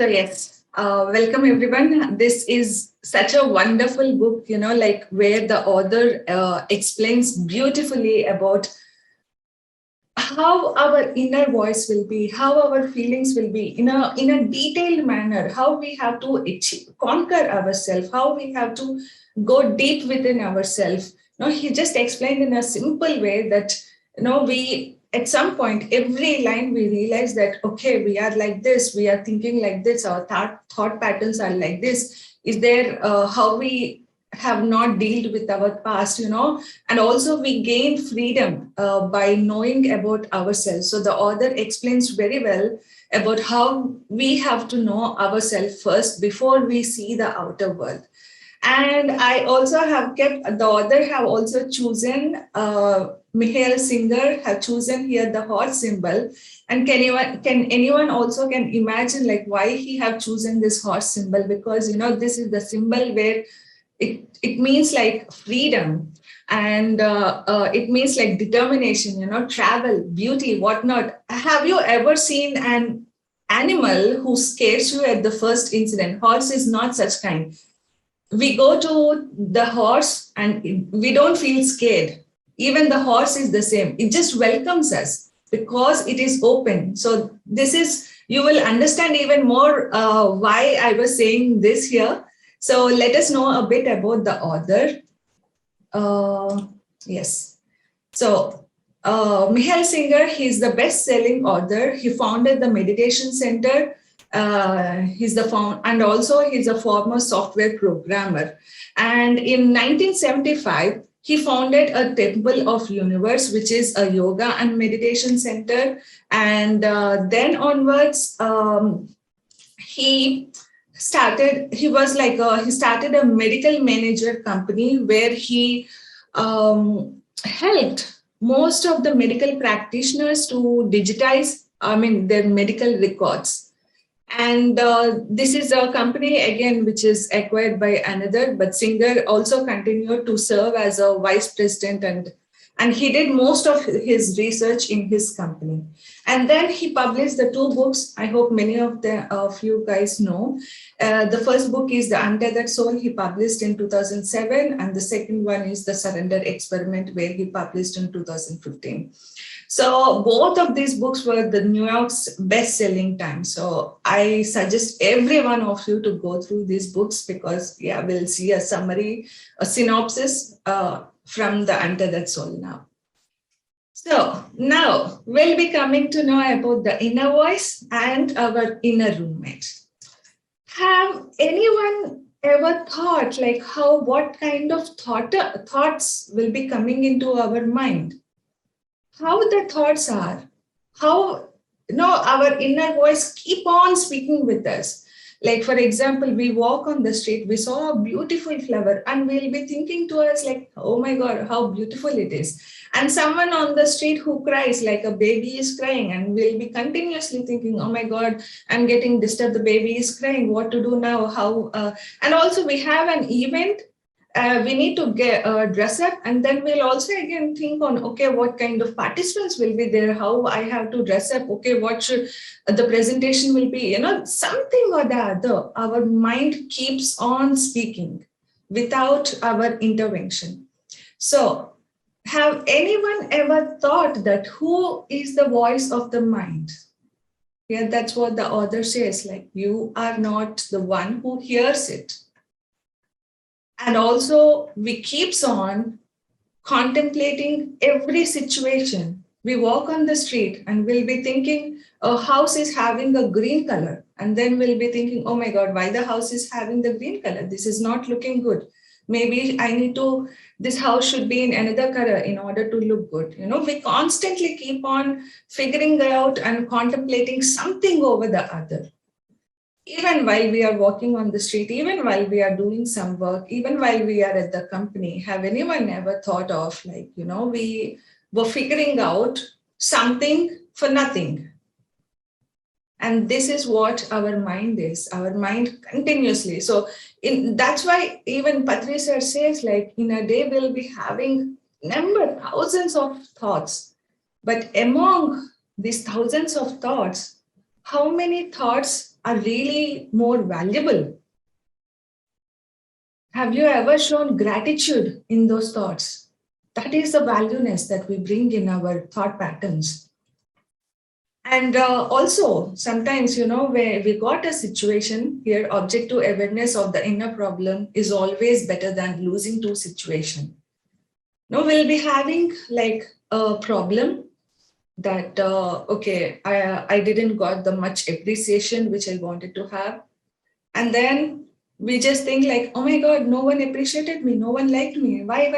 So yes, welcome everyone. This is such a wonderful book, like where the author explains beautifully about how our inner voice will be, how our feelings will be in a detailed manner, how we have to conquer ourselves, how we have to go deep within ourselves. He just explained in a simple way that we at some point every line we realize that okay, we are like this, we are thinking like this, our thought patterns are like this. Is there how we have not dealt with our past, and also we gain freedom by knowing about ourselves. So the author explains very well about how we have to know ourselves first before we see the outer world. And I also have kept, the author have also chosen, Michael Singer have chosen here the horse symbol. And can anyone also can imagine like why he have chosen this horse symbol? Because, this is the symbol where it means like freedom, and it means like determination, travel, beauty, whatnot. Have you ever seen an animal who scares you at the first incident? Horse is not such kind. We go to the horse and we don't feel scared. Even the horse is the same. It just welcomes us because it is open. So this is, you will understand even more why I was saying this here. So let us know a bit about the author. Yes. So Michael Singer, he's the best-selling author. He founded the Meditation Center. He's the and also he's a former software programmer. And in 1975, he founded a Temple of Universe, which is a yoga and meditation center. And then onwards, he started a medical manager company where he helped most of the medical practitioners to digitize, their medical records. And this is a company, again, which is acquired by another, but Singer also continued to serve as a vice president, and he did most of his research in his company. And then he published the two books. I hope many of you guys know. The first book is The Untethered Soul. He published in 2007. And the second one is The Surrender Experiment, where he published in 2015. So both of these books were the New York's best-selling time. So I suggest every one of you to go through these books because, we'll see a summary, a synopsis from The Untethered Soul now. So now we'll be coming to know about the inner voice and our inner roommate. Have anyone ever thought like what kind of thoughts will be coming into our mind? How the thoughts are, how our inner voice keep on speaking with us. Like, for example, we walk on the street, we saw a beautiful flower, and we'll be thinking to us like, oh my God, how beautiful it is. And someone on the street who cries, like a baby is crying, and we'll be continuously thinking, oh my God, I'm getting disturbed, the baby is crying, what to do now, how, and also we have an event, we need to get dress up, and then we'll also again think on, okay, what kind of participants will be there, how I have to dress up, okay, what should the presentation will be, something or the other. Our mind keeps on speaking without our intervention. So have anyone ever thought that who is the voice of the mind? Yeah, that's what the author says, like you are not the one who hears it. And also, we keeps on contemplating every situation. We walk on the street and we'll be thinking, a house is having a green color. And then we'll be thinking, oh my God, why the house is having the green color? This is not looking good. Maybe this house should be in another color in order to look good. We constantly keep on figuring out and contemplating something over the other. Even while we are walking on the street, even while we are doing some work, even while we are at the company, have anyone ever thought of we were figuring out something for nothing? And this is what our mind is, our mind continuously. So that's why even Patri sir says like in a day we'll be having thousands of thoughts. But among these thousands of thoughts, how many thoughts are really more valuable? Have you ever shown gratitude in those thoughts? That is the valueness that we bring in our thought patterns. And also, sometimes, where we got a situation here, objective awareness of the inner problem is always better than losing to situation. Now we'll be having like a problem that, okay, I didn't got the much appreciation which I wanted to have. And then we just think like, oh my God, no one appreciated me. No one liked me. Why?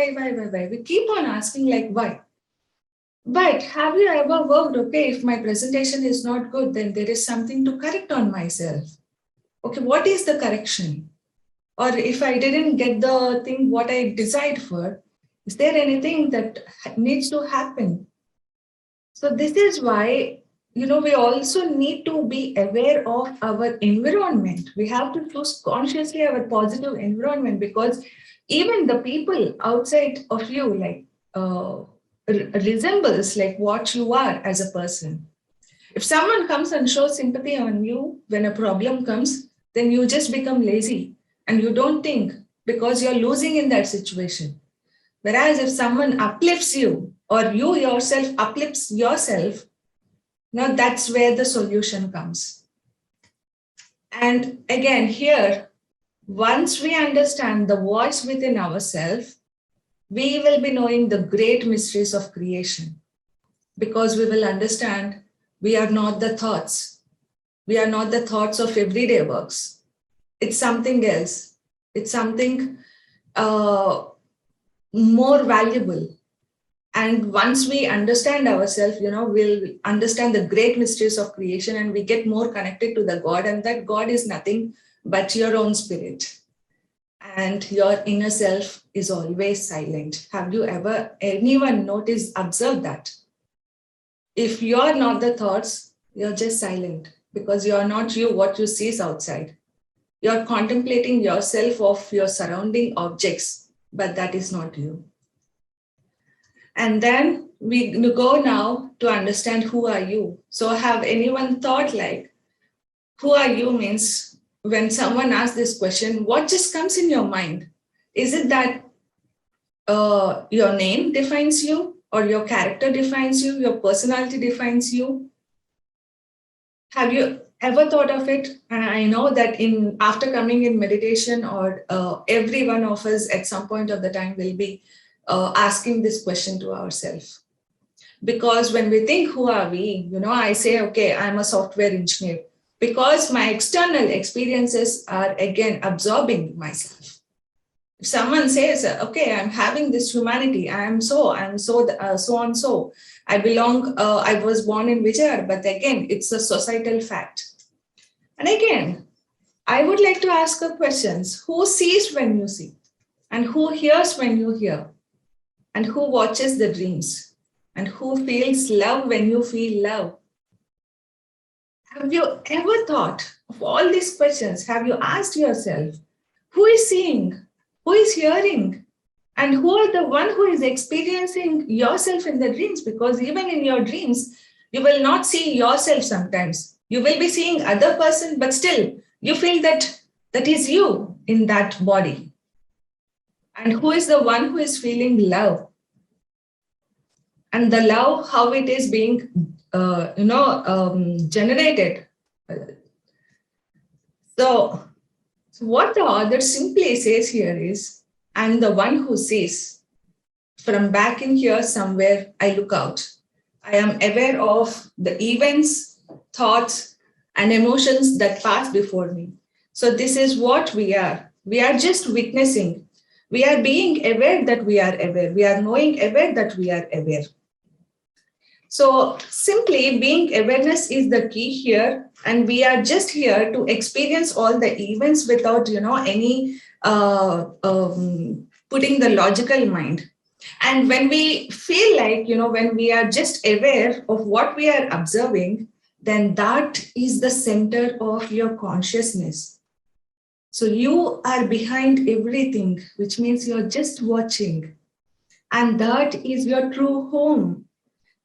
We keep on asking like, why? But have you ever worked, okay, if my presentation is not good, then there is something to correct on myself. Okay, what is the correction? Or if I didn't get the thing what I desired for, is there anything that needs to happen? So this is why, we also need to be aware of our environment. We have to choose consciously our positive environment, because even the people outside of you, like, resembles like what you are as a person. If someone comes and shows sympathy on you when a problem comes, then you just become lazy and you don't think, because you're losing in that situation. Whereas if someone uplifts you, or you yourself uplifts yourself, now that's where the solution comes. And again, here, once we understand the voice within ourselves, we will be knowing the great mysteries of creation, because we will understand we are not the thoughts. We are not the thoughts of everyday works. It's something else. It's something more valuable. And once we understand ourselves, we'll understand the great mysteries of creation, and we get more connected to the God. And that God is nothing but your own spirit. And your inner self is always silent. Have you ever, anyone observed that? If you're not the thoughts, you're just silent, because you're not you, what you see is outside. You're contemplating yourself of your surrounding objects, but that is not you. And then we go now to understand who are you. So have anyone thought like, who are you means, when someone asks this question, what just comes in your mind? Is it that your name defines you, or your character defines you, your personality defines you? Have you ever thought of it? And I know that after coming in meditation, or every one of us at some point of the time will be asking this question to ourselves. Because when we think, who are we? I say, okay, I'm a software engineer, because my external experiences are again absorbing myself. If someone says, okay, I'm having this humanity, I'm so and so, I belong, I was born in Vijayar, but again, it's a societal fact. And again, I would like to ask a questions. Who sees when you see? And who hears when you hear? And who watches the dreams? And who feels love when you feel love? Have you ever thought of all these questions? Have you asked yourself, who is seeing? Who is hearing? And who are the one who is experiencing yourself in the dreams? Because even in your dreams, you will not see yourself sometimes. You will be seeing other person, but still you feel that is you in that body. And who is the one who is feeling love? And the love, how it is being generated. So what the author simply says here is, I'm the one who sees. From back in here somewhere, I look out. I am aware of the events, thoughts, and emotions that pass before me. So this is what we are. We are just witnessing. We are being aware that we are aware. We are knowing aware that we are aware. So simply being awareness is the key here, and we are just here to experience all the events without, any putting the logical mind. And when we feel like, when we are just aware of what we are observing, then that is the center of your consciousness. So you are behind everything, which means you're just watching. And that is your true home.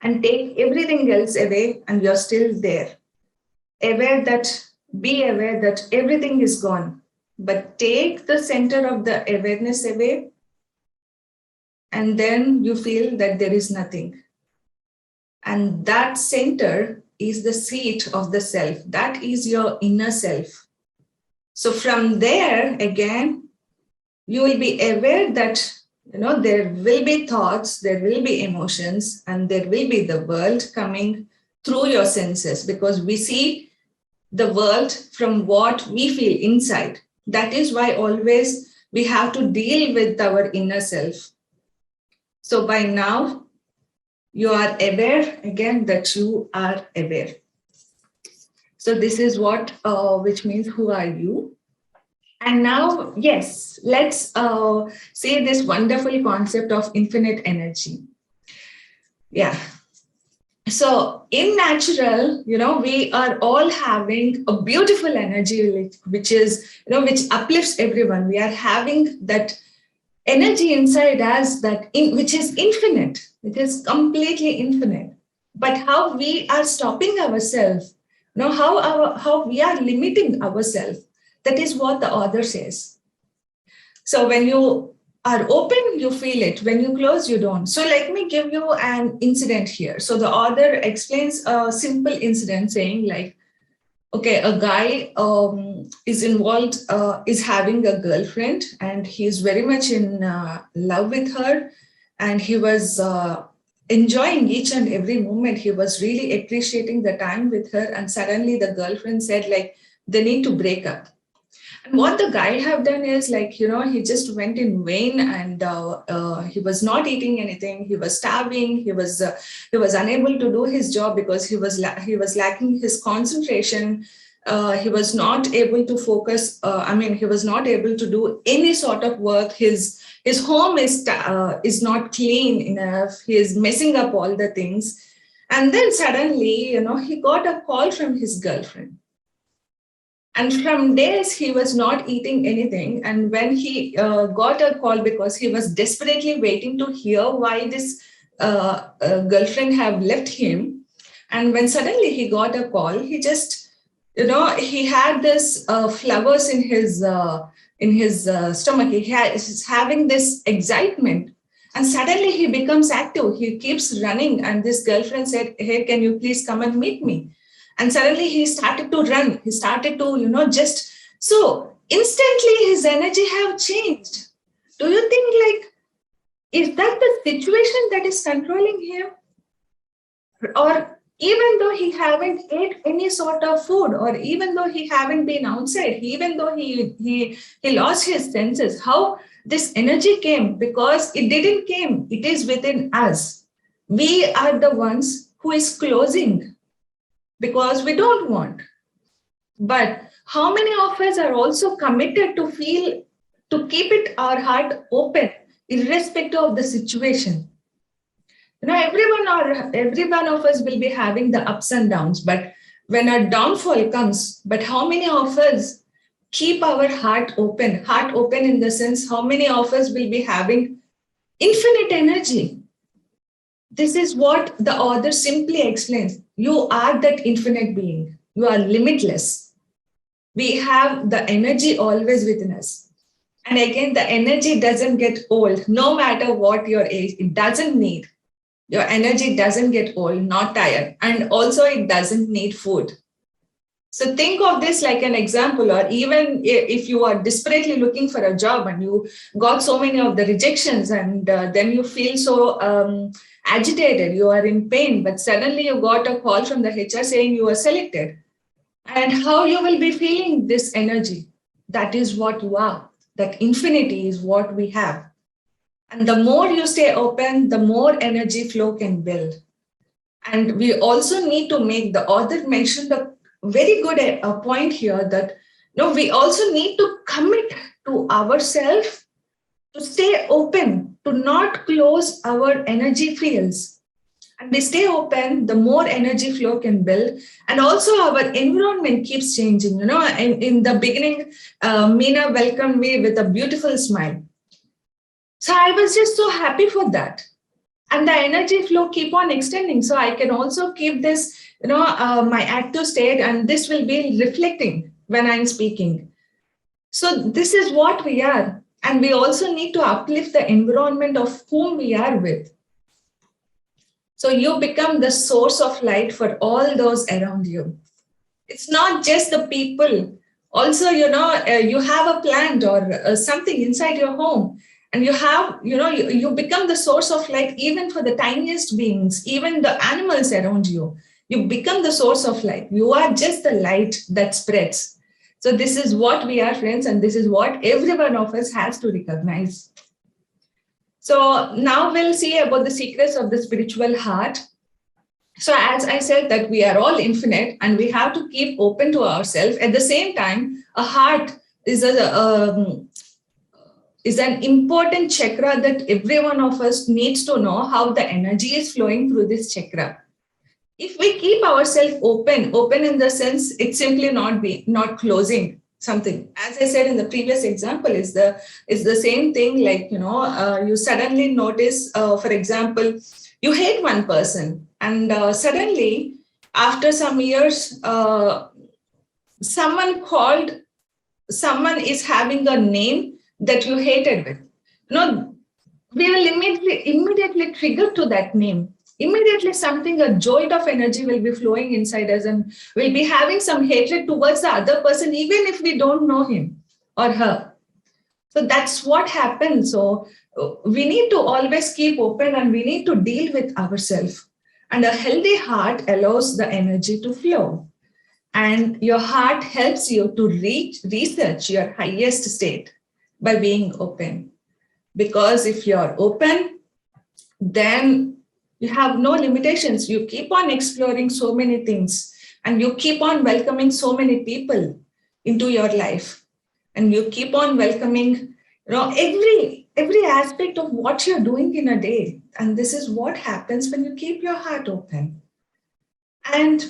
And take everything else away and you're still there. Aware that Be aware that everything is gone, but take the center of the awareness away, and then you feel that there is nothing. And that center is the seat of the self. That is your inner self. So from there, again, you will be aware that there will be thoughts, there will be emotions, and there will be the world coming through your senses, because we see the world from what we feel inside. That is why always we have to deal with our inner self. So by now, you are aware again that you are aware. So this is what, which means who are you? And now, yes, let's say this wonderful concept of infinite energy. Yeah. So in natural, we are all having a beautiful energy, which is, which uplifts everyone. We are having that energy inside us which is infinite. It is completely infinite. But how we are stopping ourselves, how we are limiting ourselves, that is what the author says. So when you are open, you feel it. When you close, you don't. So let me give you an incident here. So the author explains a simple incident saying like, okay, a guy is involved, is having a girlfriend, and he's very much in love with her. And he was enjoying each and every moment. He was really appreciating the time with her. And suddenly the girlfriend said like, they need to break up. And what the guy have done is like, he just went in vain, and he was not eating anything. He was starving. He was unable to do his job because he was lacking his concentration. He was not able to focus. He was not able to do any sort of work. His home is not clean enough. He is messing up all the things. And then suddenly, he got a call from his girlfriend. And from days, he was not eating anything. And when he got a call, because he was desperately waiting to hear why this girlfriend have left him. And when suddenly he got a call, he just, he had this flowers in his stomach. He's having this excitement. And suddenly he becomes active. He keeps running. And this girlfriend said, hey, can you please come and meet me? And suddenly he started to run. He started to, so instantly his energy have changed. Do you think like, is that the situation that is controlling him? Or even though he haven't ate any sort of food, or even though he haven't been outside, even though he lost his senses, how this energy came? Because it didn't came. It is within us. We are the ones who is closing, because we don't want. But how many of us are also committed to keep our heart open, irrespective of the situation? Every one of us will be having the ups and downs, but when a downfall comes, but how many of us keep our heart open in the sense, how many of us will be having infinite energy? This is what the author simply explains. You are that infinite being. You are limitless. We have the energy always within us. And again, the energy doesn't get old, no matter what your age. It doesn't need. Your energy doesn't get old, not tired. And also it doesn't need food. So think of this like an example, or even if you are desperately looking for a job and you got so many of the rejections, and then you feel so agitated, you are in pain, but suddenly you got a call from the HR saying you are selected. And how you will be feeling this energy? That is what you are. That infinity is what we have. And the more you stay open, the more energy flow can build. And we also need to make, the author mentioned a very good point here, that we also need to commit to ourselves to stay open, to not close our energy fields. And we stay open, the more energy flow can build. And also our environment keeps changing. In the beginning, Meena welcomed me with a beautiful smile. So I was just so happy for that. and the energy flow keep on extending. So I can also keep this, my active state, and this will be reflecting when I'm speaking. So this is what we are. And we also need to uplift the environment of whom we are with. So you become the source of light for all those around you. It's not just the people. Also, you have a plant or something inside your home, and you become the source of light even for the tiniest beings, even the animals around you. You become the source of light. You are just the light that spreads. So this is what we are, friends, and this is what every one of us has to recognize. So now we'll see about the secrets of the spiritual heart. So as I said that we are all infinite and we have to keep open to ourselves. At the same time, a heart is an important chakra that every one of us needs to know how the energy is flowing through this chakra. If we keep ourselves open in the sense, it's simply not closing something. As I said in the previous example, is the same thing. Like you suddenly notice, for example, you hate one person, and suddenly after some years, someone is having a name that you hated with. We will immediately trigger to that name. Immediately a jolt of energy will be flowing inside us, and we'll be having some hatred towards the other person, even if we don't know him or her. So that's what happens. So we need to always keep open, and we need to deal with ourselves. And a healthy heart allows the energy to flow. And your heart helps you to research your highest state by being open. Because if you're open, then you have no limitations. You keep on exploring so many things, and you keep on welcoming so many people into your life, and you keep on welcoming every aspect of what you're doing in a day. And this is what happens when you keep your heart open. And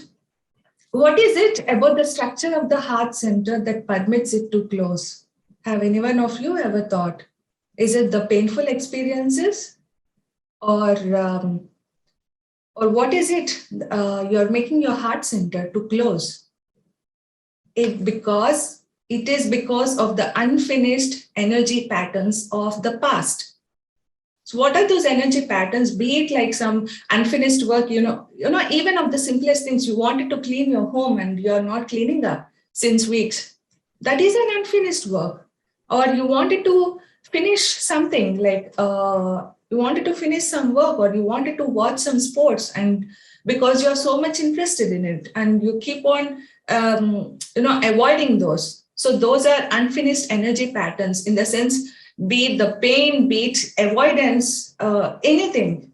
what is it about the structure of the heart center that permits it to close? Have any one of you ever thought? Is it the painful experiences, or what is it you're making your heart center to close? Because it is because of the unfinished energy patterns of the past. So what are those energy patterns? Be it like some unfinished work, even of the simplest things. You wanted to clean your home and you're not cleaning up since weeks. That is an unfinished work. Or you wanted to finish something, like you wanted to finish some work, or you wanted to watch some sports, and because you're so much interested in it, and you keep on avoiding those. So those are unfinished energy patterns, in the sense, be it the pain, be it avoidance, anything.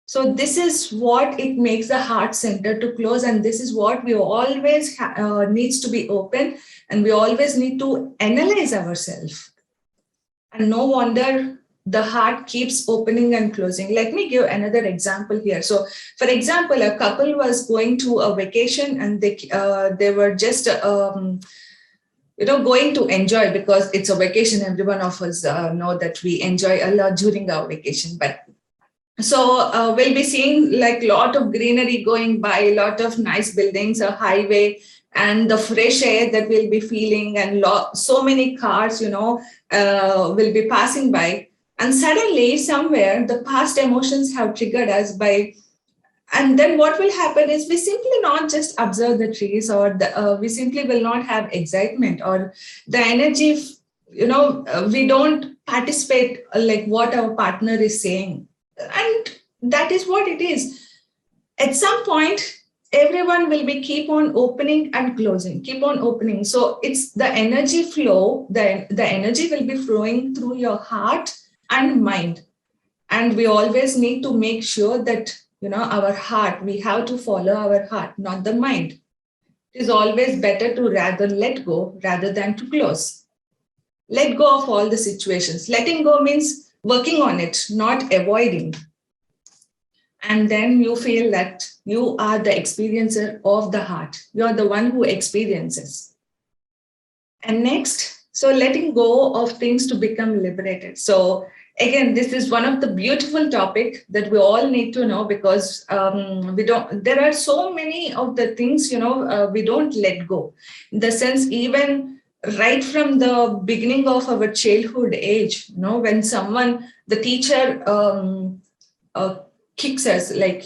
So this is what it makes the heart center to close, and this is what we always needs to be open, and we always need to analyze ourselves. And no wonder the heart keeps opening and closing. Let me give another example here. So, for example, a couple was going to a vacation, and they were just going to enjoy, because it's a vacation. Every one of us know that we enjoy a lot during our vacation. But so we'll be seeing like a lot of greenery going by, a lot of nice buildings, a highway, and the fresh air that we'll be feeling, and so many cars, will be passing by. And suddenly, somewhere, the past emotions have triggered us by. And then what will happen is we simply not just observe the trees, or we simply will not have excitement or the energy, we don't participate like what our partner is saying. And that is what it is. At some point, everyone will be keep on opening and closing, keep on opening. So it's the energy flow, the energy will be flowing through your heart and mind. And we always need to make sure that our heart, we have to follow our heart, not the mind. It is always better to rather let go rather than to close. Let go of all the situations. Letting go means working on it, not avoiding. And then you feel that you are the experiencer of the heart. You are the one who experiences. And next, so letting go of things to become liberated. So Again, this is one of the beautiful topic that we all need to know, because there are so many of the things, we don't let go. In the sense, even right from the beginning of our childhood age, when the teacher uh, kicks us, like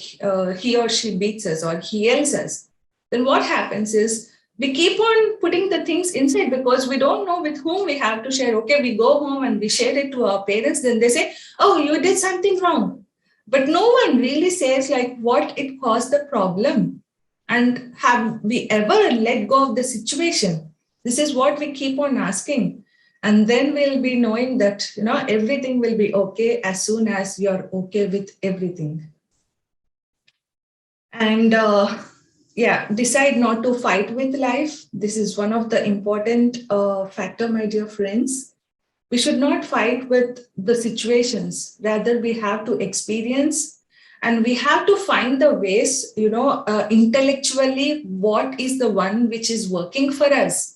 he or she beats us or he yells us, then what happens is we keep on putting the things inside because we don't know with whom we have to share. Okay, we go home and we share it to our parents. Then they say, oh, you did something wrong. But no one really says like what it caused the problem. And have we ever let go of the situation? This is what we keep on asking. And then we'll be knowing that, everything will be okay as soon as you're okay with everything. And decide not to fight with life. This is one of the important factor, my dear friends. We should not fight with the situations. Rather, we have to experience, and we have to find the ways, intellectually, what is the one which is working for us.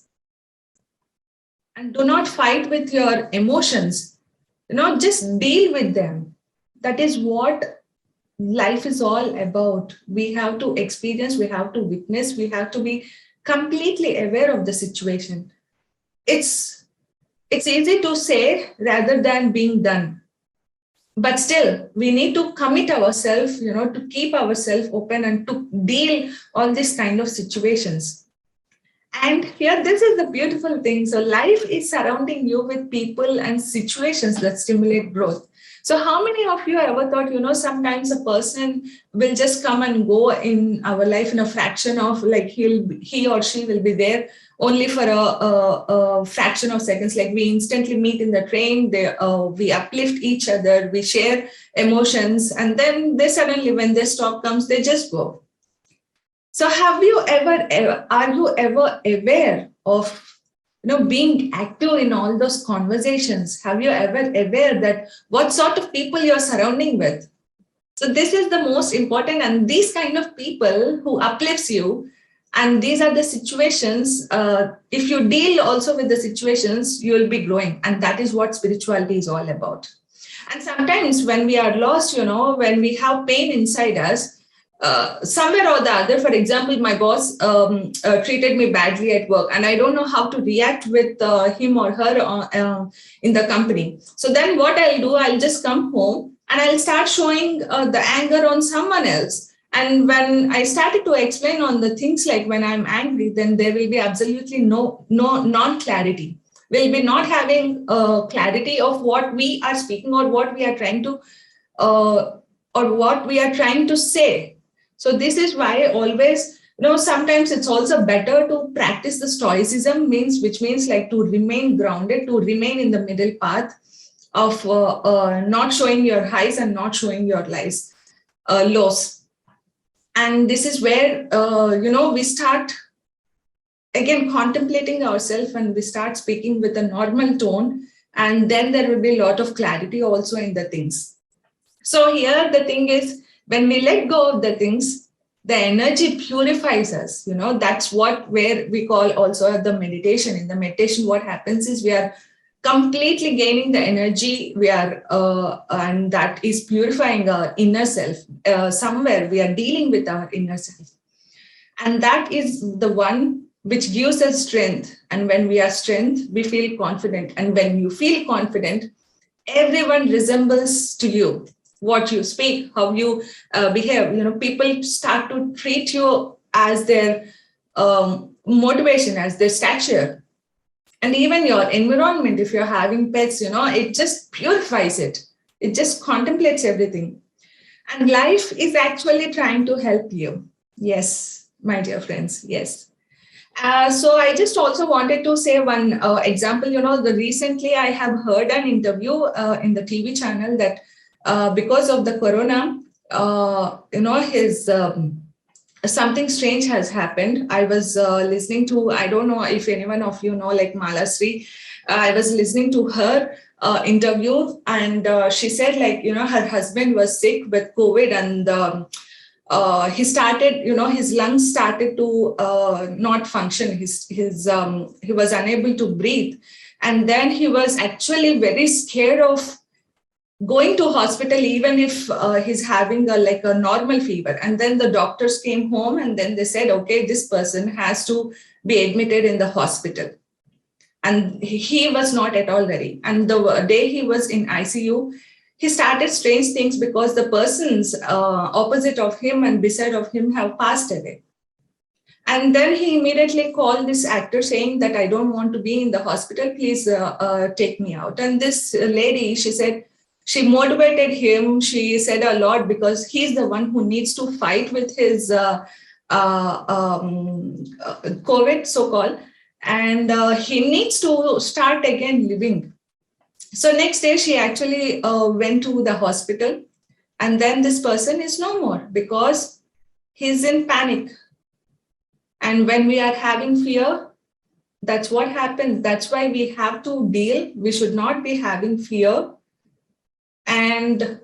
And do not fight with your emotions. Just deal with them. That is what life is all about. We have to experience, we have to witness, we have to be completely aware of the situation. It's easy to say rather than being done. But still, we need to commit ourselves, to keep ourselves open and to deal all these kind of situations. And here, this is the beautiful thing. So life is surrounding you with people and situations that stimulate growth. So how many of you ever thought, sometimes a person will just come and go in our life in a fraction of, like, he or she will be there only for a fraction of seconds. Like, we instantly meet in the train, we uplift each other, we share emotions, and then they suddenly, when their stop comes, they just go. So are you ever aware of being active in all those conversations? Have you ever aware that what sort of people you're surrounding with? So this is the most important, and these kind of people who uplifts you, and these are the situations, if you deal also with the situations, you'll be growing. And that is what spirituality is all about. And sometimes when we are lost, when we have pain inside us, somewhere or the other, for example, my boss treated me badly at work, and I don't know how to react with him or her in the company. So then what I'll do, I'll just come home and I'll start showing the anger on someone else. And when I started to explain on the things like when I'm angry, then there will be absolutely no non-clarity. We'll be not having clarity of what we are speaking or what we are trying to say. So this is why always, sometimes it's also better to practice the stoicism, which means like to remain grounded, to remain in the middle path of not showing your highs and not showing your lows. And this is where, we start again contemplating ourselves, and we start speaking with a normal tone, and then there will be a lot of clarity also in the things. So here the thing is, when we let go of the things, the energy purifies us. That's where we call also the meditation. In the meditation, what happens is we are completely gaining the energy. We are, and that is purifying our inner self. Somewhere we are dealing with our inner self. And that is the one which gives us strength. And when we are strength, we feel confident. And when you feel confident, everyone resembles to you. What you speak, how you behave, people start to treat you as their motivation, as their stature. And even your environment, if you're having pets, it just purifies it. It just contemplates everything. And life is actually trying to help you. Yes, my dear friends, yes. So I just also wanted to say one example. Recently I have heard an interview in the TV channel that because of the corona, his something strange has happened. I was listening to, I don't know if anyone of you know, like Malasri. I was listening to her interview, and she said, like, her husband was sick with COVID, and he started, his lungs started to not function. He was unable to breathe. And then he was actually very scared of going to hospital even if he's having a normal fever. And then the doctors came home and then they said, okay, this person has to be admitted in the hospital. And he was not at all ready. And the day he was in ICU, he started strange things because the persons opposite of him and beside of him have passed away. And then he immediately called this actor saying that I don't want to be in the hospital, please take me out. And this lady, she said, she motivated him. She said a lot because he's the one who needs to fight with his COVID, so-called, and he needs to start again living. So next day, she actually went to the hospital, and then this person is no more because he's in panic. And when we are having fear, that's what happens. That's why we have to deal. We should not be having fear. And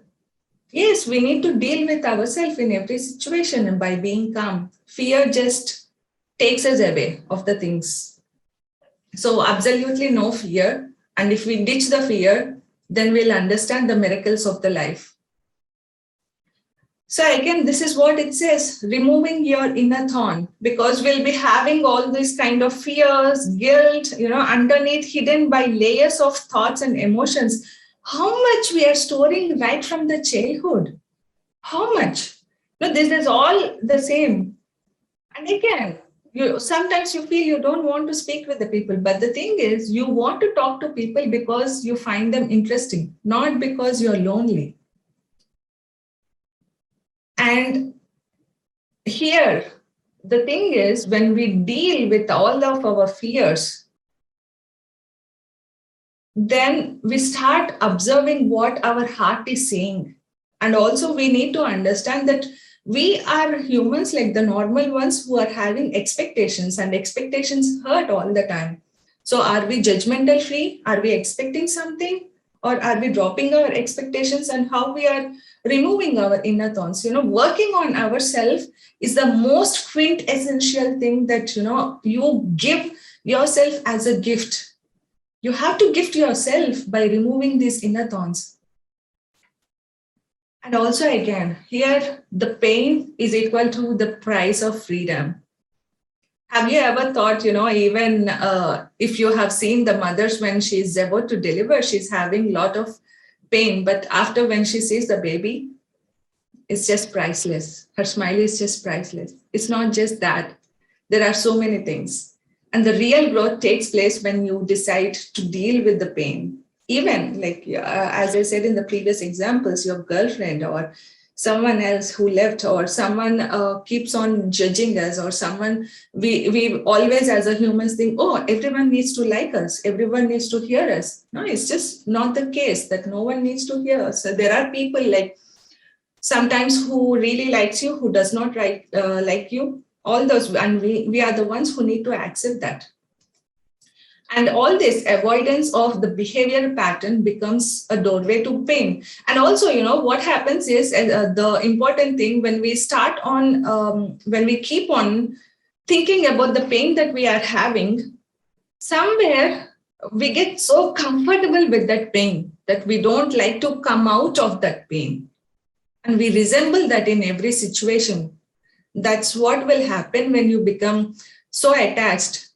yes, we need to deal with ourselves in every situation and by being calm. Fear just takes us away of the things. So absolutely no fear. And if we ditch the fear, then we'll understand the miracles of the life. So again, this is what it says, removing your inner thorn, because we'll be having all these kind of fears, guilt, underneath, hidden by layers of thoughts and emotions. How much we are storing right from the childhood? How much? This is all the same. And again, sometimes you feel you don't want to speak with the people, but the thing is, you want to talk to people because you find them interesting, not because you're lonely. And here, the thing is, when we deal with all of our fears, then we start observing what our heart is saying. And also we need to understand that we are humans like the normal ones who are having expectations, and expectations hurt all the time. So are we judgmental free? Are we expecting something? Or are we dropping our expectations, and how we are removing our inner thorns? Working on ourselves is the most quintessential thing that, you give yourself as a gift. You have to gift yourself by removing these inner thorns. And also again, here the pain is equal to the price of freedom. Have you ever thought, even if you have seen the mothers when she's about to deliver, she's having a lot of pain, but after when she sees the baby, it's just priceless. Her smile is just priceless. It's not just that. There are so many things. And the real growth takes place when you decide to deal with the pain. Even like, as I said in the previous examples, your girlfriend or someone else who left, or someone keeps on judging us, or someone we always as a humans think, oh, everyone needs to like us, everyone needs to hear us. No, it's just not the case that no one needs to hear us. So there are people like sometimes who really likes you, who does not like you, all those, and we are the ones who need to accept that. And all this avoidance of the behavior pattern becomes a doorway to pain. And also, what happens is the important thing when we start on, when we keep on thinking about the pain that we are having, somewhere we get so comfortable with that pain that we don't like to come out of that pain. And we resemble that in every situation. That's what will happen when you become so attached.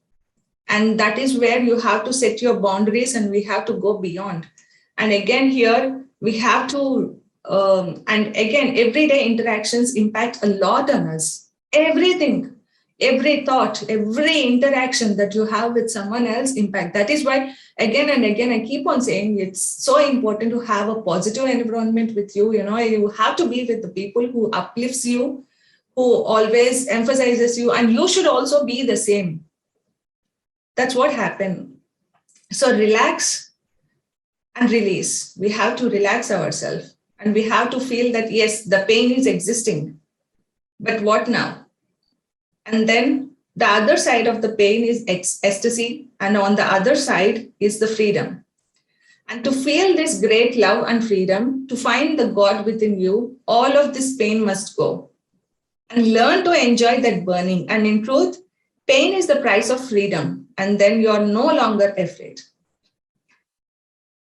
And that is where you have to set your boundaries, and we have to go beyond. And again, here we have to, and again, everyday interactions impact a lot on us. Everything, every thought, every interaction that you have with someone else impact. That is why, again and again, I keep on saying it's so important to have a positive environment with you. You have to be with the people who uplifts you, who always emphasizes you, and you should also be the same. That's what happened. So relax and release. We have to relax ourselves, and we have to feel that, yes, the pain is existing, but what now? And then the other side of the pain is ecstasy, and on the other side is the freedom. And to feel this great love and freedom, to find the God within you, all of this pain must go. And learn to enjoy that burning. And in truth, pain is the price of freedom. And then you are no longer afraid.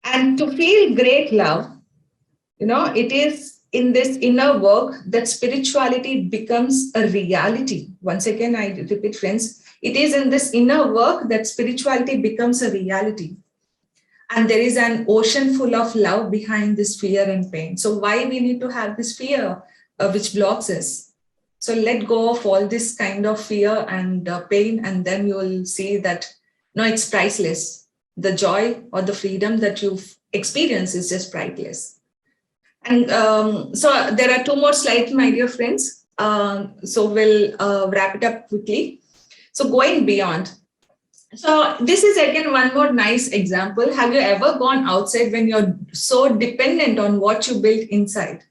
And to feel great love, It is in this inner work that spirituality becomes a reality. Once again, I repeat, friends, it is in this inner work that spirituality becomes a reality. And there is an ocean full of love behind this fear and pain. So why we need to have this fear which blocks us? So let go of all this kind of fear and pain, and then you will see that no, it's priceless. The joy or the freedom that you've experienced is just priceless. And so there are 2 more slides, my dear friends. So we'll wrap it up quickly. So going beyond. So this is again one more nice example. Have you ever gone outside when you're so dependent on what you built inside?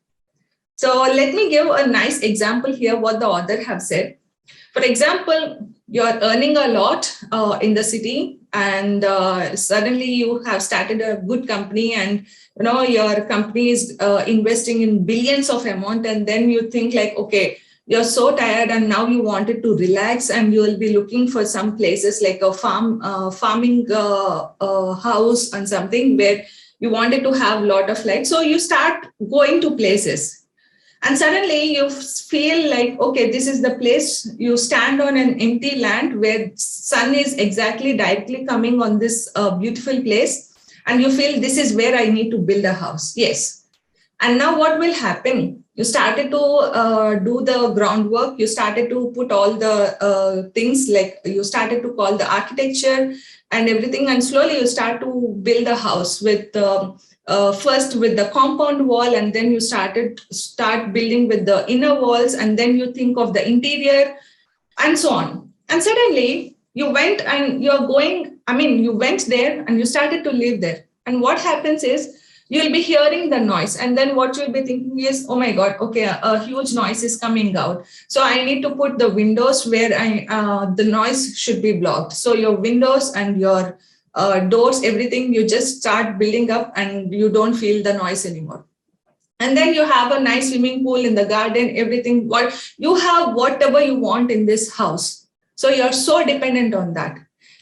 So let me give a nice example here, what the author have said. For example, you're earning a lot in the city, and suddenly you have started a good company, and your company is investing in billions of amount, and then you think like, okay, you're so tired and now you wanted to relax, and you will be looking for some places like a farming house and something where you wanted to have a lot of light. So you start going to places. And suddenly you feel like, okay, this is the place. You stand on an empty land where sun is exactly directly coming on this beautiful place. And you feel this is where I need to build a house. Yes. And now what will happen? You started to do the groundwork. You started to put all the things, like you started to call the architecture and everything. And slowly you start to build a house with first with the compound wall, and then you start building with the inner walls, and then you think of the interior and so on. And suddenly you went and you went there and you started to live there. And what happens is you'll be hearing the noise, and then what you'll be thinking is, oh my God, okay, a huge noise is coming out. So I need to put the windows where the noise should be blocked. So your windows and your doors, everything, you just start building up and you don't feel the noise anymore. And then you have a nice swimming pool in the garden, everything, what you have, whatever you want in this house. So you're so dependent on that.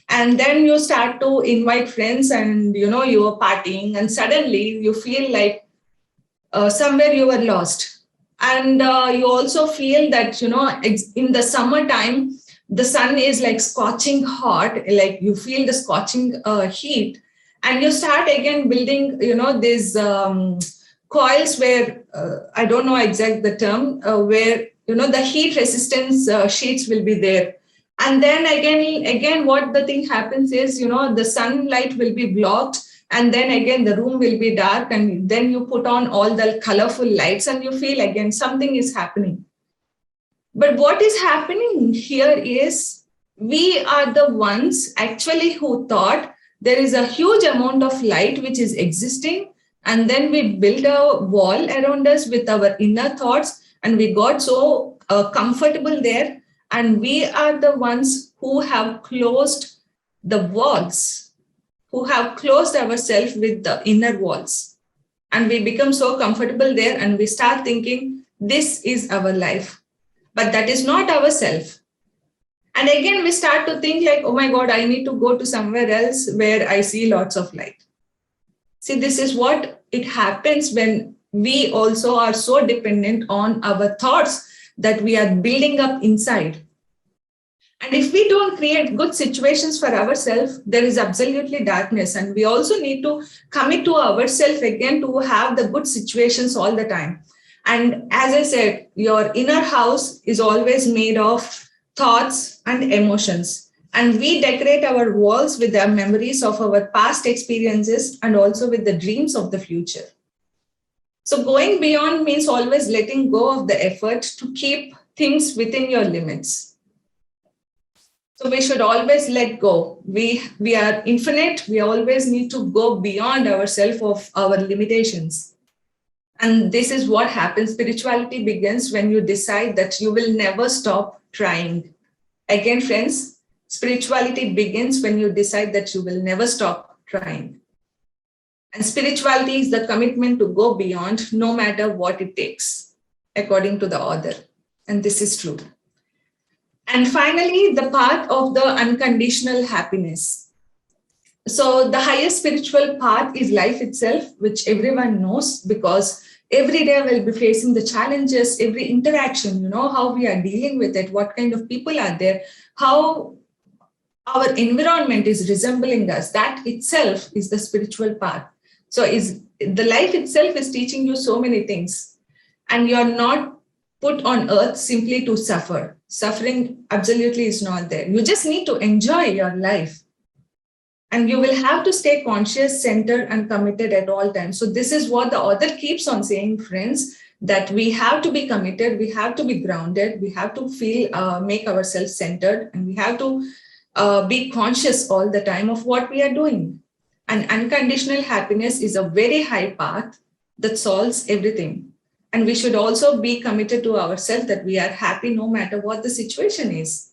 And then you start to invite friends, and you are partying, and suddenly you feel like somewhere you were lost. And you also feel that, in the summertime, the sun is like scorching hot, like you feel the scorching heat, and you start again building, these coils where, I don't know exact the term, where, the heat resistance sheets will be there. And then again, what the thing happens is, the sunlight will be blocked, and then again, the room will be dark, and then you put on all the colorful lights, and you feel again something is happening. But what is happening here is we are the ones actually who thought there is a huge amount of light which is existing, and then we built a wall around us with our inner thoughts, and we got so comfortable there. And we are the ones who have closed the walls, who have closed ourselves with the inner walls. And we become so comfortable there, and we start thinking, this is our life. But that is not ourself. And again, we start to think like, oh my God, I need to go to somewhere else where I see lots of light. See, this is what it happens when we also are so dependent on our thoughts that we are building up inside. And if we don't create good situations for ourselves, there is absolutely darkness. And we also need to commit to ourselves again to have the good situations all the time. And as I said, your inner house is always made of thoughts and emotions. And we decorate our walls with the memories of our past experiences and also with the dreams of the future. So going beyond means always letting go of the effort to keep things within your limits. So we should always let go. We are infinite. We always need to go beyond ourselves of our limitations. And this is what happens. Spirituality begins when you decide that you will never stop trying. Again, friends, spirituality begins when you decide that you will never stop trying. And spirituality is the commitment to go beyond no matter what it takes, according to the author. And this is true. And finally, the path of the unconditional happiness. So the highest spiritual path is life itself, which everyone knows because every day we'll be facing the challenges, every interaction, how we are dealing with it, what kind of people are there, how our environment is resembling us. That itself is the spiritual path. So is the life itself is teaching you so many things, and you're not put on earth simply to suffer. Suffering absolutely is not there. You just need to enjoy your life. And you will have to stay conscious, centered, and committed at all times. So this is what the author keeps on saying, friends, that we have to be committed, we have to be grounded, we have to make ourselves centered, and we have to be conscious all the time of what we are doing. And unconditional happiness is a very high path that solves everything. And we should also be committed to ourselves that we are happy no matter what the situation is.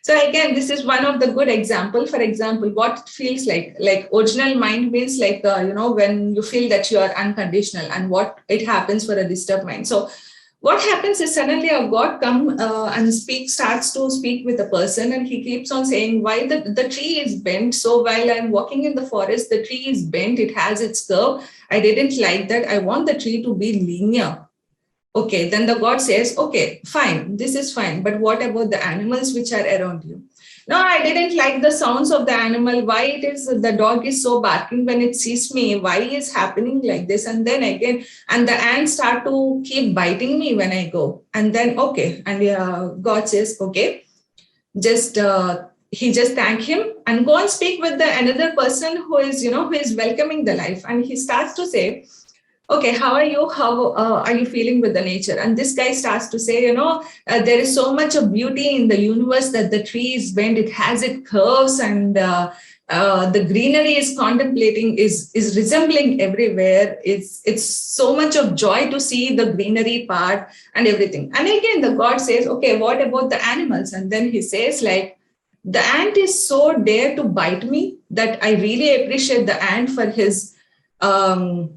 So again, this is one of the good example. For example, what it feels like original mind means when you feel that you are unconditional, and what it happens for a disturbed mind. So what happens is suddenly a God starts to speak with a person, and he keeps on saying, why the tree is bent. So while I'm walking in the forest, the tree is bent, it has its curve. I didn't like that. I want the tree to be linear. Okay, then the God says, okay, fine, this is fine. But what about the animals which are around you? No, I didn't like the sounds of the animal. Why it is the dog is so barking when it sees me? Why is happening like this? And then again, and the ants start to keep biting me when I go. And then, okay, and God says, okay, he just thank him and go and speak with the another person who is welcoming the life. And he starts to say, okay, how are you? How are you feeling with the nature? And this guy starts to say, there is so much of beauty in the universe that the tree is bent, it has its curves, and the greenery is contemplating, is resembling everywhere. It's so much of joy to see the greenery part and everything. And again, the God says, okay, what about the animals? And then he says, the ant is so dare to bite me that I really appreciate the ant for his the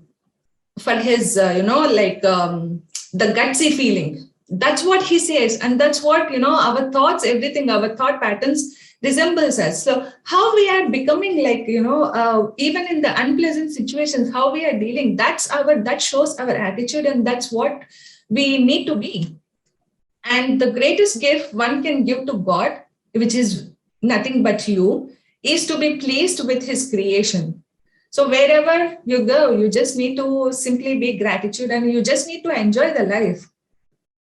gutsy feeling. That's what he says. And that's what, our thoughts, everything, our thought patterns resembles us. So how we are becoming even in the unpleasant situations, how we are dealing, that shows our attitude, and that's what we need to be. And the greatest gift one can give to God, which is nothing but you, is to be pleased with his creation. So wherever you go, you just need to simply be gratitude, and you just need to enjoy the life.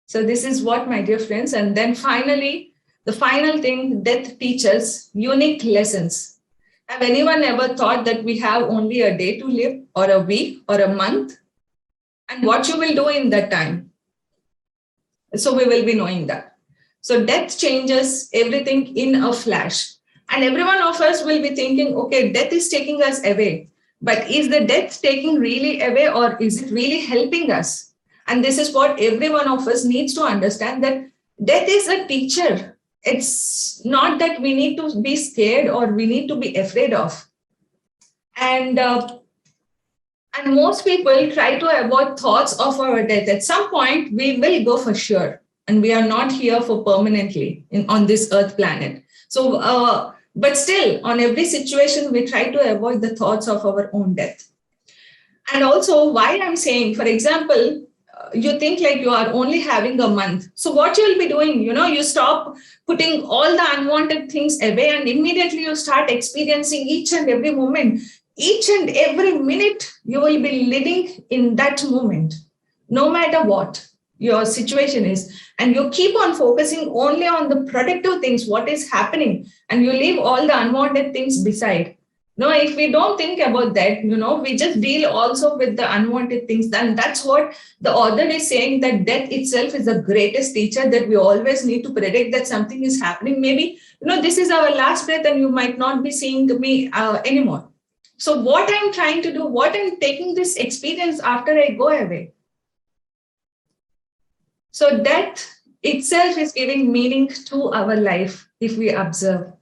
So this is what, my dear friends. And then finally, the final thing, death teaches unique lessons. Have anyone ever thought that we have only a day to live, or a week, or a month? And what you will do in that time? So we will be knowing that. So death changes everything in a flash. And every one of us will be thinking, okay, death is taking us away. But is the death taking really away, or is it really helping us? And this is what every one of us needs to understand, that death is a teacher. It's not that we need to be scared or we need to be afraid of. And most people try to avoid thoughts of our death. At some point, we will go for sure. And we are not here for permanently on this earth planet. So, but still, on every situation, we try to avoid the thoughts of our own death. And also, why I'm saying, for example, you think like you are only having a month. So what you'll be doing, you stop putting all the unwanted things away, and immediately you start experiencing each and every moment. Each and every minute, you will be living in that moment, no matter what your situation is. And you keep on focusing only on the productive things, what is happening, and you leave all the unwanted things beside. No, if we don't think about that, we just deal also with the unwanted things. Then that's what the author is saying, that death itself is the greatest teacher, that we always need to predict that something is happening. Maybe, this is our last breath and you might not be seeing me anymore. So what I'm trying to do, what I'm taking this experience after I go away. So death itself is giving meaning to our life if we observe.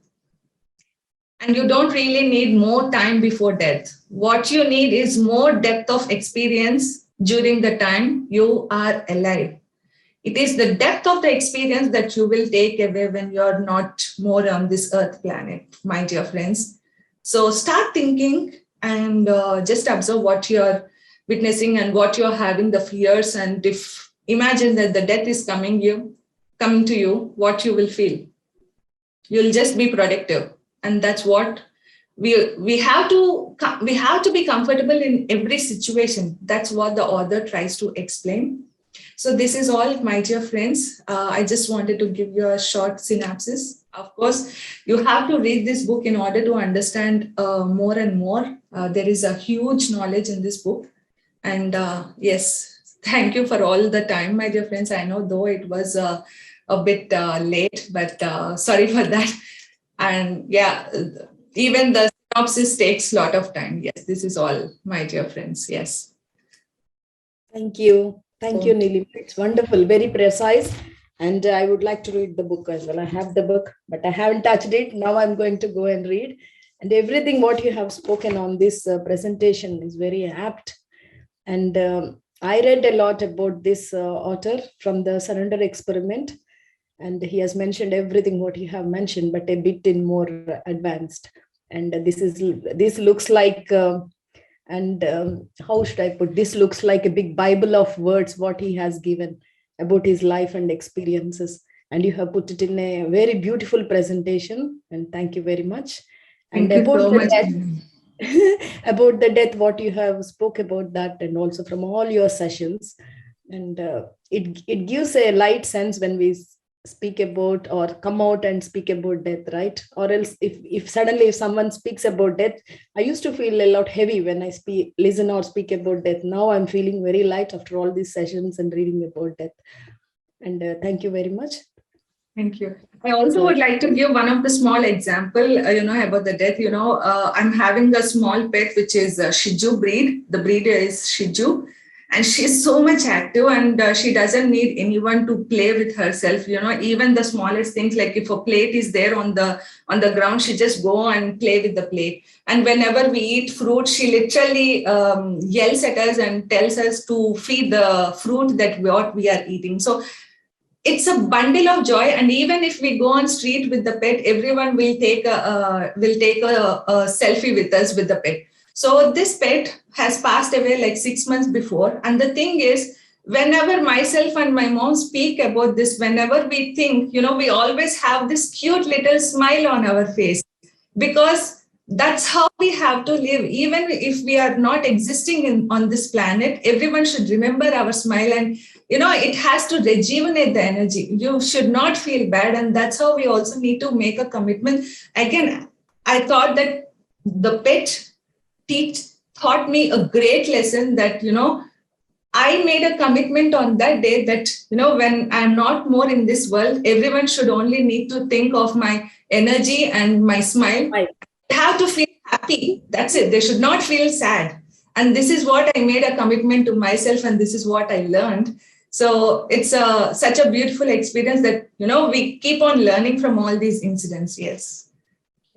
And you don't really need more time before death. What you need is more depth of experience during the time you are alive. It is the depth of the experience that you will take away when you're not more on this earth planet, my dear friends. So start thinking and just observe what you're witnessing and what you're having, the fears, and if imagine that the death is coming to you, what you will feel. You'll just be productive. And that's what we have to be comfortable in every situation. That's what the author tries to explain. So this is all, my dear friends. I just wanted to give you a short synopsis. Of course, you have to read this book in order to understand more and more. There is a huge knowledge in this book. And yes, thank you for all the time, my dear friends. I know though it was a bit late, but sorry for that. And yeah, even the synopsis takes a lot of time. Yes, this is all, my dear friends. Yes. Thank you. Thank you, Neelima. It's wonderful, very precise. And I would like to read the book as well. I have the book, but I haven't touched it. Now I'm going to go and read. And everything what you have spoken on this presentation is very apt. And I read a lot about this author from the Surrender Experiment. And he has mentioned everything what you have mentioned, but a bit in more advanced. And this looks like, how should I put, this looks like a big Bible of words what he has given about his life and experiences. And you have put it in a very beautiful presentation. And thank you very much. And thank you so much. About the death, what you have spoke about that, and also from all your sessions. And it gives a light sense when we speak about or come out and speak about death, right? Or else if suddenly if someone speaks about death, I used to feel a lot heavy when I listen or speak about death. Now I'm feeling very light after all these sessions and reading about death. And thank you very much. Thank you. I also would like to give one of the small example, about the death. I'm having a small pet, which is a Shih Tzu breed. The breed is Shih Tzu. And she's so much active, and she doesn't need anyone to play with herself. Even the smallest things, like if a plate is there on the ground, she just go and play with the plate. And whenever we eat fruit, she literally yells at us and tells us to feed the fruit that what we are eating. So it's a bundle of joy. And even if we go on street with the pet, everyone will take a selfie with us with the pet. So this pet has passed away like 6 months before. And the thing is, whenever myself and my mom speak about this, whenever we think, we always have this cute little smile on our face, because that's how we have to live. Even if we are not existing on this planet, everyone should remember our smile. And it has to rejuvenate the energy. You should not feel bad. And that's how we also need to make a commitment. Again, I thought that the pet taught me a great lesson that, I made a commitment on that day that, when I'm not more in this world, everyone should only need to think of my energy and my smile. Right. They have to feel happy. That's it. They should not feel sad. And this is what I made a commitment to myself. And this is what I learned. So it's such a beautiful experience that, we keep on learning from all these incidents. Yes.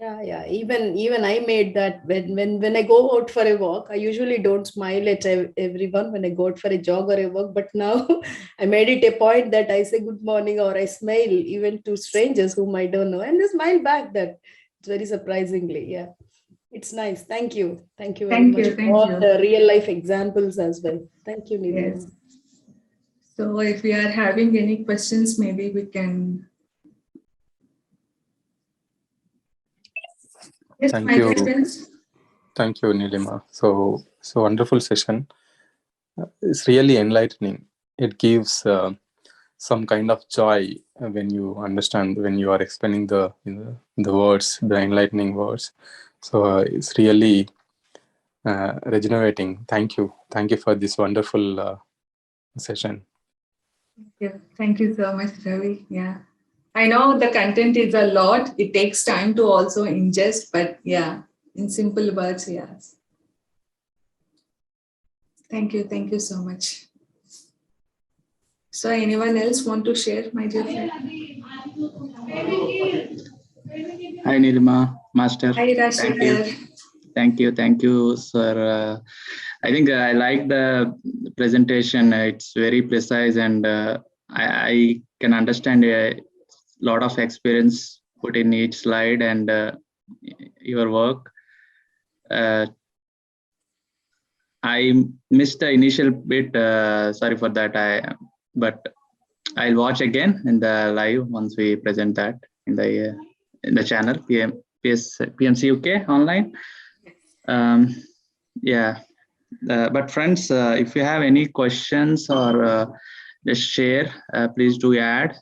Yeah. Even I made that when I go out for a walk, I usually don't smile at everyone when I go out for a jog or a walk. But now I made it a point that I say good morning or I smile even to strangers whom I don't know, and they smile back. That it's very surprisingly. Yeah, it's nice. Thank you. Thank you very much for all the real life examples as well. Thank you, Neelima. Yes. So if we are having any questions, maybe we can. Yes, Thank you. Thank you, Neelima. So wonderful session. It's really enlightening. It gives some kind of joy when you understand, when you are explaining the words, the enlightening words. So it's really regenerating. Thank you for this wonderful session. Thank you so much, Ravi. Yeah. I know the content is a lot. It takes time to also ingest, but yeah, in simple words, yes. Thank you. Thank you so much. So anyone else want to share, my dear friend? Hi, Neelima, Master. Hi, Rashid. Thank you, sir. I think I like the presentation. It's very precise, and I can understand a lot of experience put in each slide and your work. I missed the initial bit. Sorry for that. But I'll watch again in the live once we present that in the channel PMC UK online. Yeah. But friends, if you have any questions or just share, please do add.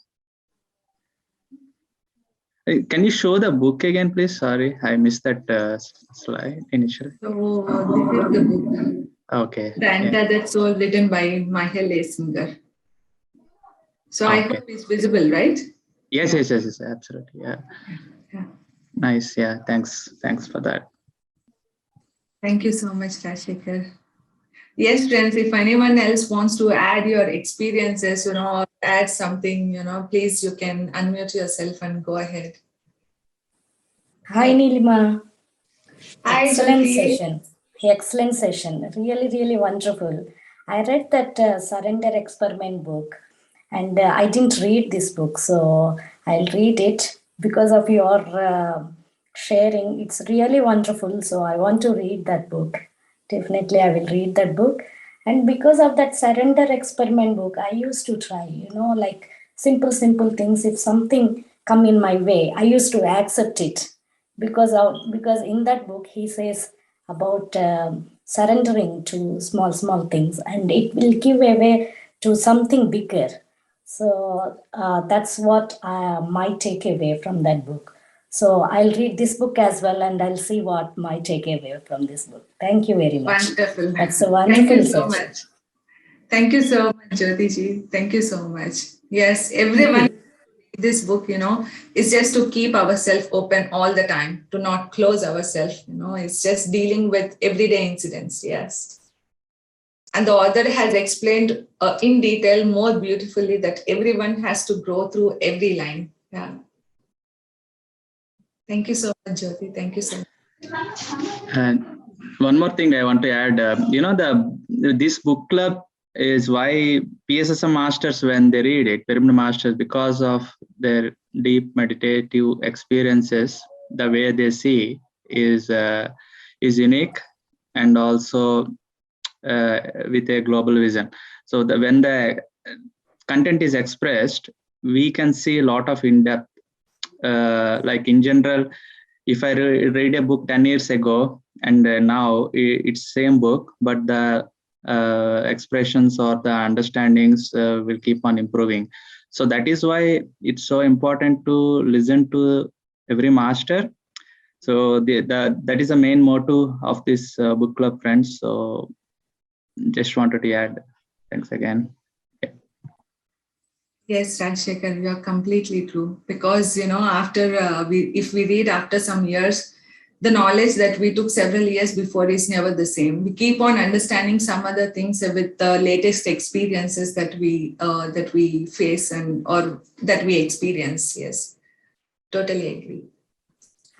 Can you show the book again, please? Sorry, I missed that slide initially. So this is the book. Okay. The Untethered Soul, written by Michael Singer. So I hope it's visible, right? Yes, absolutely. Yeah. Nice. Yeah. Thanks for that. Thank you so much, Rajshekhar. Yes, friends, if anyone else wants to add your experiences, or add something, please, you can unmute yourself and go ahead. Hi, Neelima. Hi, Excellent Jyoti. session. Excellent session. Really, really wonderful. I read that Surrender Experiment book, and I didn't read this book, so I'll read it because of your sharing. It's really wonderful. So I want to read that book. Definitely, I will read that book. And because of that Surrender Experiment book, I used to try, like simple things. If something come in my way, I used to accept it. Because in that book he says about surrendering to small things, and it will give away to something bigger. So that's what my takeaway from that book. So I'll read this book as well, and I'll see what my takeaway from this book. Thank you very much. Wonderful. That's a wonderful Thank you so session. much. Thank you so much, Jyoti ji. Thank you so much. Yes, everyone. This book, is just to keep ourselves open all the time, to not close ourselves. It's just dealing with everyday incidents. Yes. And the author has explained in detail more beautifully that everyone has to grow through every line. Yeah. Thank you so much, Jyoti. Thank you so much. And one more thing I want to add, this book club is why PSSM masters, when they read it, pyramid masters, because of their deep meditative experiences, the way they see is unique, and also with a global vision. So when the content is expressed, we can see a lot of in-depth, like in general, if I read a book 10 years ago and now it's same book, but the expressions or the understandings will keep on improving. So that is why it's so important to listen to every master. So that is the main motto of this book club, friends. So just wanted to add. Thanks again. Yes, Rajshekhar, you are completely true. Because, after if we read after some years, the knowledge that we took several years before is never the same. We keep on understanding some other things with the latest experiences that we face or that we experience. Yes, totally agree.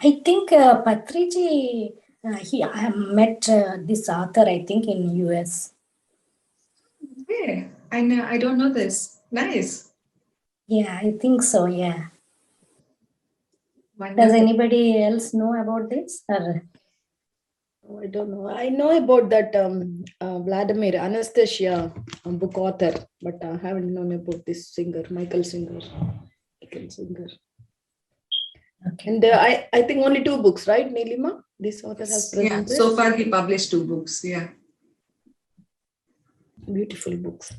I think Patriji, I have met this author, I think, in US. Hey, I know. I don't know this. Nice. Yeah, I think so. Yeah. Wonderful. Does anybody else know about this? Or? I don't know. I know about that Vladimir Anastasia book author, but I haven't known about this singer, Michael Singer. Okay. And I think only 2 books, right, Neelima? This author has presented. Yeah, so far he published 2 books. Yeah. Beautiful books.